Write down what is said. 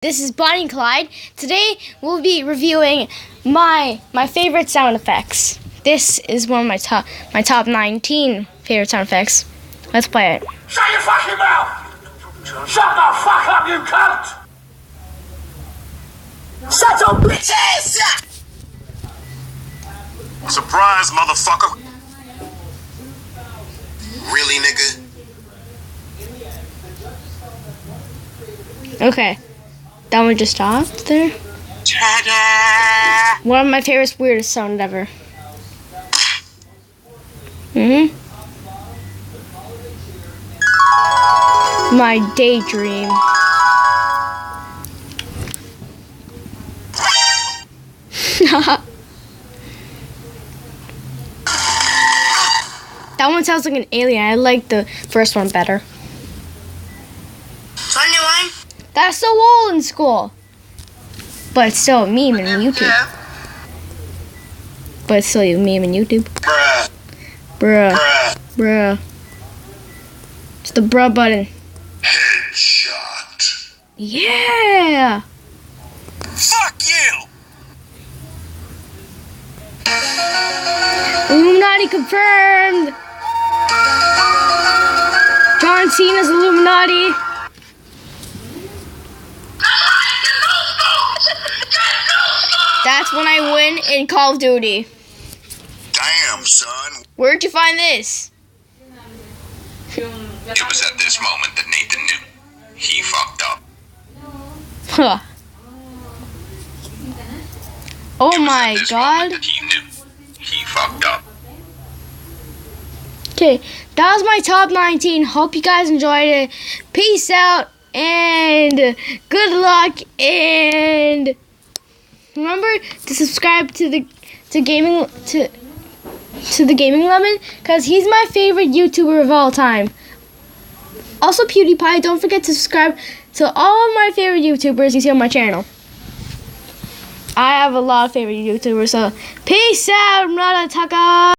This is Bonnie and Clyde. Today we'll be reviewing my favorite sound effects. This is one of my top 19 favorite sound effects. Let's play it. Shut your fucking mouth! Shut the fuck up, you cunt! Shut your bitch ass up! Surprise, motherfucker! Really, nigga? Okay. That one just stopped there. Ta-da! One of my favorite weirdest sound ever. My daydream. That one sounds like an alien. I like the first one better. 21? That's so old in school. But it's still a meme in YouTube. But it's still a meme in YouTube. Bruh. Bruh. Bruh. Bruh. It's the bruh button. Headshot. Yeah! Fuck you! Illuminati confirmed! John Cena's Illuminati. That's when I win in Call of Duty. Damn, son. Where'd you find this? It was at this moment that Nathan knew. He fucked up. Huh. Oh my At this god. moment that he knew. He fucked up. Okay, that was my top 19. Hope you guys enjoyed it. Peace out and good luck, and remember to subscribe to the gaming lemon, because he's my favorite YouTuber of all time. Also PewDiePie, don't forget to subscribe to all of my favorite YouTubers you see on my channel. I have a lot of favorite YouTubers, so peace out, Murataka.